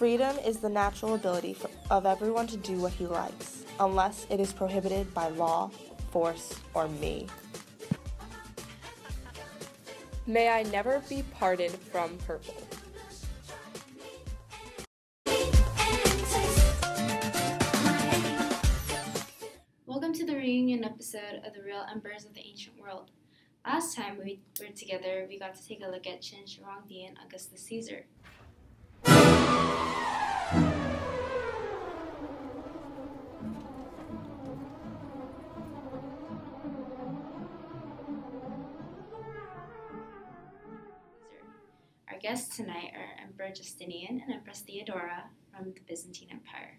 Freedom is the natural ability of everyone to do what he likes, unless it is prohibited by law, force, or me. May I never be parted from purple. Welcome to the reunion episode of The Real Emperors of the Ancient World. Last time we were together, we got to take a look at Qin Shi Huangdi and Augustus Caesar. Our guests tonight are Emperor Justinian and Empress Theodora from the Byzantine Empire.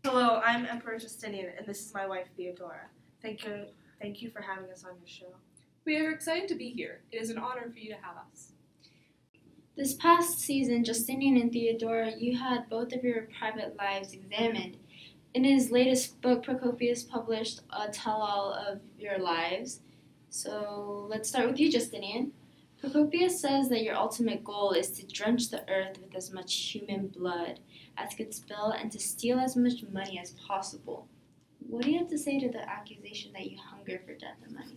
Hello, I'm Emperor Justinian, and this is my wife, Theodora. Thank you for having us on your show. We are excited to be here. It is an honor for you to have us. This past season, Justinian and Theodora, you had both of your private lives examined. In his latest book, Procopius published a tell-all of your lives. So let's start with you, Justinian. Procopius says that your ultimate goal is to drench the earth with as much human blood as could spill and to steal as much money as possible. What do you have to say to the accusation that you hunger for death and money?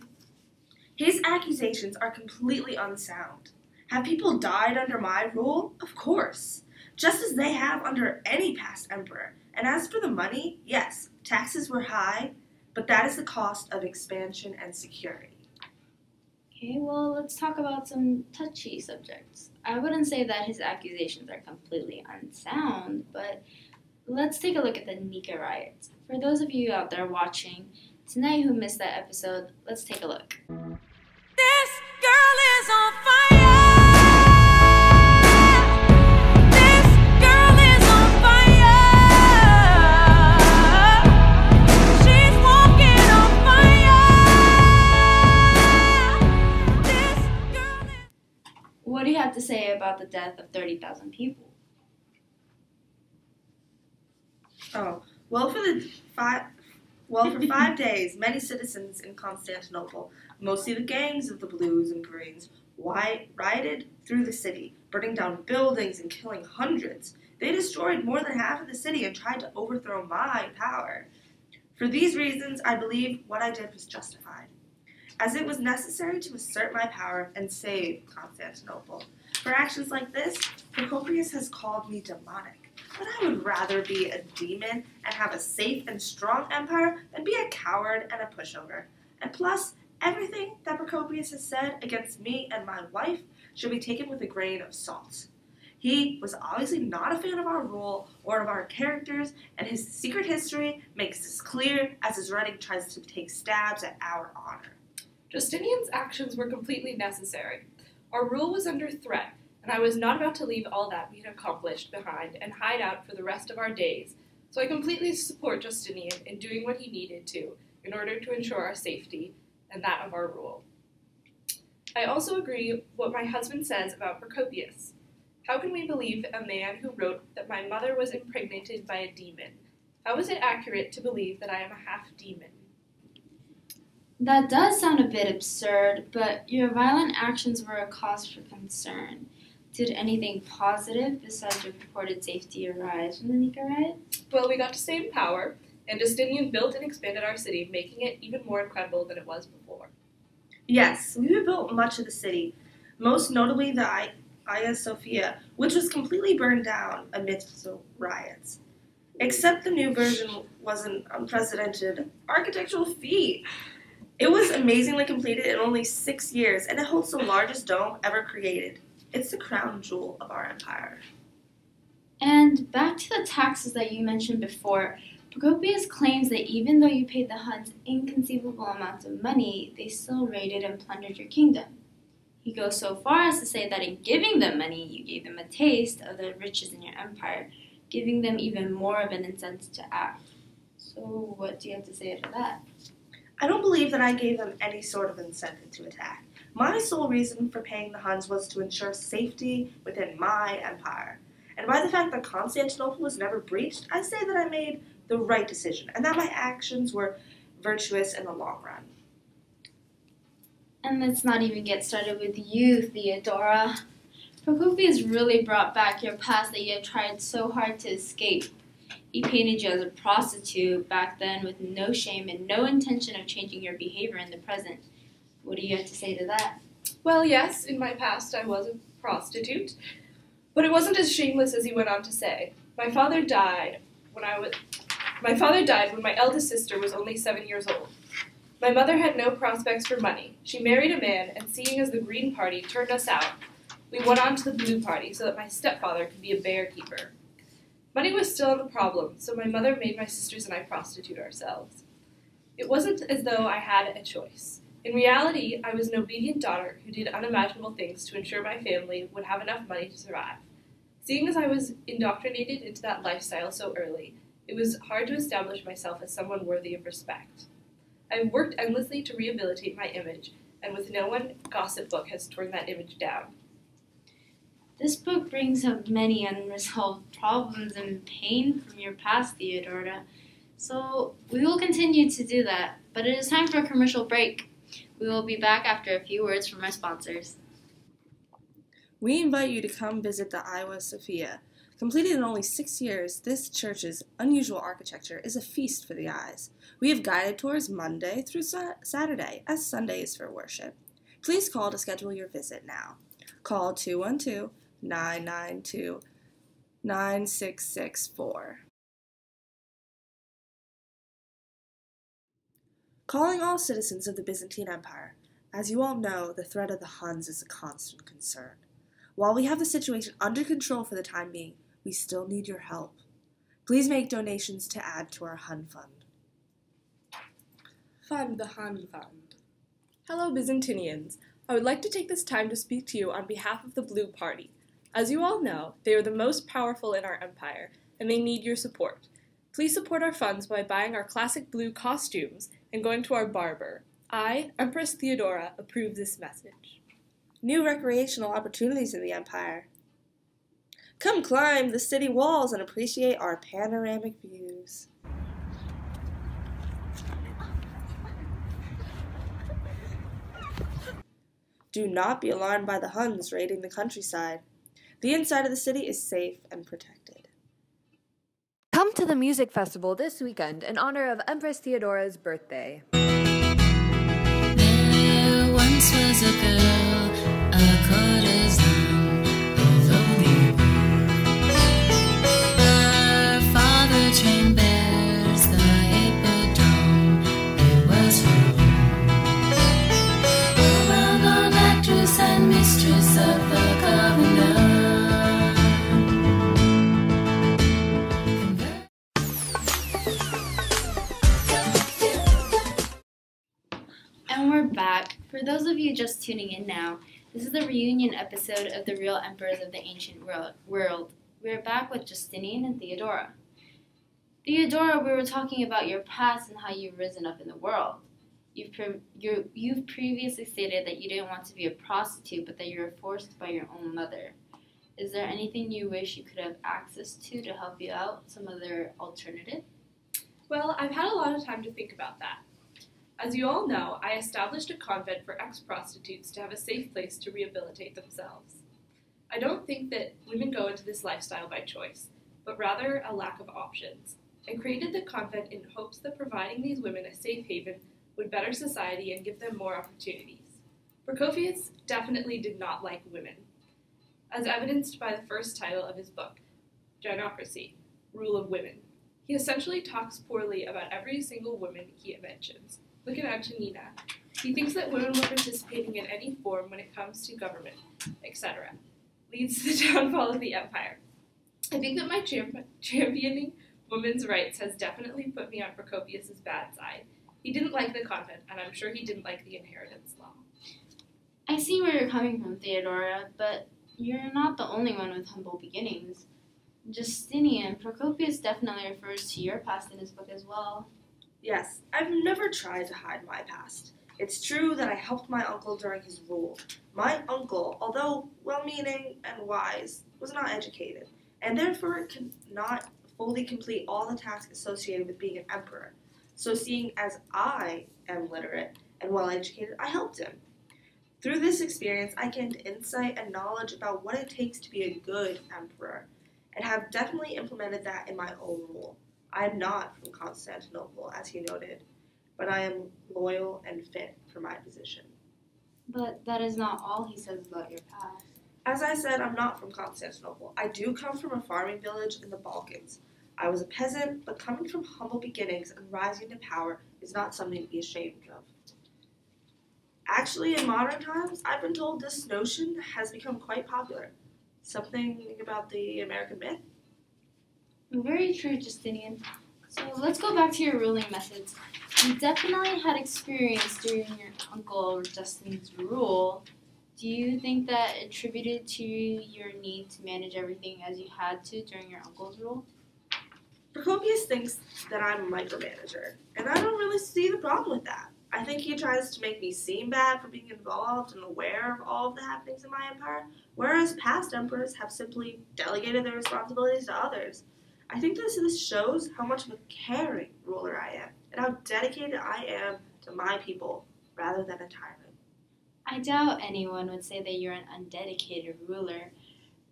His accusations are completely unsound. Have people died under my rule? Of course. Just as they have under any past emperor. And as for the money, yes, taxes were high, but that is the cost of expansion and security. Okay, well, let's talk about some touchy subjects. I wouldn't say that his accusations are completely unsound, but let's take a look at the Nika riots. For those of you out there watching tonight who missed that episode, let's take a look. This girl is on fire. This girl is on fire. She's walking on fire. This girl is... What do you have to say about the death of 30,000 people? For 5 days, many citizens in Constantinople, mostly the gangs of the Blues and Greens, rioted through the city, burning down buildings and killing hundreds. They destroyed more than half of the city and tried to overthrow my power. For these reasons, I believe what I did was justified, as it was necessary to assert my power and save Constantinople. For actions like this, Procopius has called me demonic. But I would rather be a demon and have a safe and strong empire than be a coward and a pushover. And plus, everything that Procopius has said against me and my wife should be taken with a grain of salt. He was obviously not a fan of our rule or of our characters, and his secret history makes this clear as his writing tries to take stabs at our honor. Justinian's actions were completely necessary. Our rule was under threat, and I was not about to leave all that we had accomplished behind and hide out for the rest of our days, so I completely support Justinian in doing what he needed to in order to ensure our safety and that of our rule. I also agree what my husband says about Procopius. How can we believe a man who wrote that my mother was impregnated by a demon? How is it accurate to believe that I am a half-demon? That does sound a bit absurd, but your violent actions were a cause for concern. Did anything positive besides your purported safety arise from the Nika riot? Well, we got to stay in power, and Justinian built and expanded our city, making it even more incredible than it was before. Yes, we rebuilt much of the city, most notably the Hagia Sophia, which was completely burned down amidst the riots. Except the new version was an unprecedented architectural feat. It was amazingly completed in only 6 years, and it holds the largest dome ever created. It's the crown jewel of our empire. And back to the taxes that you mentioned before, Procopius claims that even though you paid the Huns inconceivable amounts of money, they still raided and plundered your kingdom. He goes so far as to say that in giving them money, you gave them a taste of the riches in your empire, giving them even more of an incentive to act. So what do you have to say to that? I don't believe that I gave them any sort of incentive to attack. My sole reason for paying the Huns was to ensure safety within my empire. And by the fact that Constantinople was never breached, I say that I made the right decision and that my actions were virtuous in the long run. And let's not even get started with you, Theodora. Procopius really brought back your past that you have tried so hard to escape. He painted you as a prostitute back then with no shame and no intention of changing your behavior in the present. What do you have to say to that? Well, yes, in my past I was a prostitute, but it wasn't as shameless as he went on to say. My father died when my eldest sister was only 7 years old. My mother had no prospects for money. She married a man, and seeing as the Green Party turned us out, we went on to the Blue Party so that my stepfather could be a bear keeper. Money was still the problem, so my mother made my sisters and I prostitute ourselves. It wasn't as though I had a choice. In reality, I was an obedient daughter who did unimaginable things to ensure my family would have enough money to survive. Seeing as I was indoctrinated into that lifestyle so early, it was hard to establish myself as someone worthy of respect. I have worked endlessly to rehabilitate my image, and with no one gossip book has torn that image down. This book brings up many unresolved problems and pain from your past, Theodora. So we will continue to do that, but it is time for a commercial break. We will be back after a few words from our sponsors. We invite you to come visit the Hagia Sophia. Completed in only 6 years, this church's unusual architecture is a feast for the eyes. We have guided tours Monday through Saturday, as Sunday is for worship. Please call to schedule your visit now. Call 212-992-9664. Calling all citizens of the Byzantine Empire. As you all know, the threat of the Huns is a constant concern. While we have the situation under control for the time being, we still need your help. Please make donations to add to our Hun Fund. Fund the Han Fund. Hello, Byzantinians. I would like to take this time to speak to you on behalf of the Blue Party. As you all know, they are the most powerful in our empire, and they need your support. Please support our funds by buying our classic blue costumes and going to our barber. I, Empress Theodora, approve this message. New recreational opportunities in the empire. Come climb the city walls and appreciate our panoramic views. Do not be alarmed by the Huns raiding the countryside. The inside of the city is safe and protected. Come to the music festival this weekend in honor of Empress Theodora's birthday. There once was a girl, a courtesan of Olympus. Her father trained bears, the hippodrome, it was her home. A well-known actress and mistress of the governor. And we're back. For those of you just tuning in now, this is the reunion episode of the Real Emperors of the Ancient World. We're back with Justinian and Theodora. Theodora, we were talking about your past and how you've risen up in the world. You've previously stated that you didn't want to be a prostitute, but that you were forced by your own mother. Is there anything you wish you could have access to help you out? Some other alternative? Well, I've had a lot of time to think about that. As you all know, I established a convent for ex-prostitutes to have a safe place to rehabilitate themselves. I don't think that women go into this lifestyle by choice, but rather a lack of options. I created the convent in hopes that providing these women a safe haven would better society and give them more opportunities. Procopius definitely did not like women, as evidenced by the first title of his book, Gynocracy, Rule of Women. He essentially talks poorly about every single woman he mentions. Look at Antonina. He thinks that women were participating in any form when it comes to government, etc. Leads to the downfall of the empire. I think that my championing women's rights has definitely put me on Procopius's bad side. He didn't like the convent, and I'm sure he didn't like the inheritance law. I see where you're coming from, Theodora, but you're not the only one with humble beginnings. Justinian, Procopius definitely refers to your past in his book as well. Yes, I've never tried to hide my past. It's true that I helped my uncle during his rule. My uncle, although well-meaning and wise, was not educated, and therefore could not fully complete all the tasks associated with being an emperor. So seeing as I am literate and well-educated, I helped him. Through this experience, I gained insight and knowledge about what it takes to be a good emperor, and have definitely implemented that in my own rule. I am not from Constantinople, as he noted, but I am loyal and fit for my position. But that is not all he says about your past. As I said, I'm not from Constantinople. I do come from a farming village in the Balkans. I was a peasant, but coming from humble beginnings and rising to power is not something to be ashamed of. Actually, in modern times, I've been told this notion has become quite popular. Something about the American myth? Very true, Justinian. So let's go back to your ruling methods. You definitely had experience during your uncle Justin's rule. Do you think that attributed to your need to manage everything as you had to during your uncle's rule? Procopius thinks that I'm a micromanager, and I don't really see the problem with that. I think he tries to make me seem bad for being involved and aware of all of the happenings in my empire, whereas past emperors have simply delegated their responsibilities to others. I think this shows how much of a caring ruler I am, and how dedicated I am to my people, rather than a tyrant. I doubt anyone would say that you're an undedicated ruler.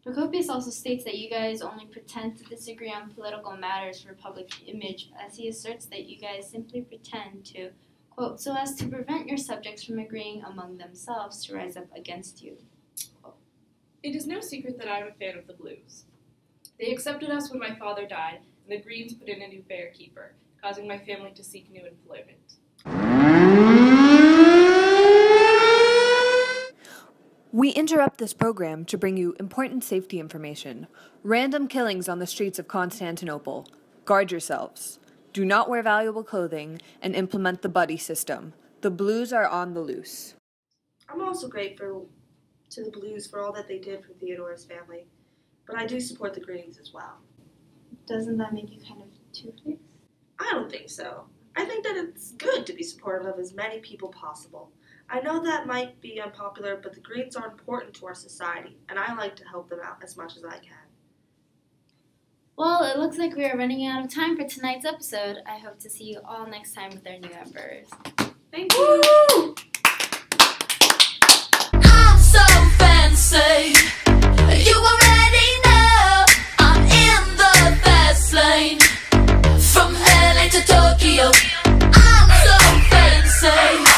Procopius also states that you guys only pretend to disagree on political matters for public image, as he asserts that you guys simply pretend to, quote, so as to prevent your subjects from agreeing among themselves to rise up against you. Quote. It is no secret that I am a fan of the Blues. They accepted us when my father died, and the Greens put in a new bearkeeper, causing my family to seek new employment. We interrupt this program to bring you important safety information. Random killings on the streets of Constantinople. Guard yourselves. Do not wear valuable clothing and implement the buddy system. The Blues are on the loose. I'm also grateful to the Blues for all that they did for Theodora's family, but I do support the Greens as well. Doesn't that make you kind of two-faced? I don't think so. I think that it's good to be supportive of as many people possible. I know that might be unpopular, but the Greens are important to our society, and I like to help them out as much as I can. Well, it looks like we are running out of time for tonight's episode. I hope to see you all next time with our new emperors. Thank you! I'm so fancy. You already know I'm in the fast lane. From LA to Tokyo, I'm so fancy.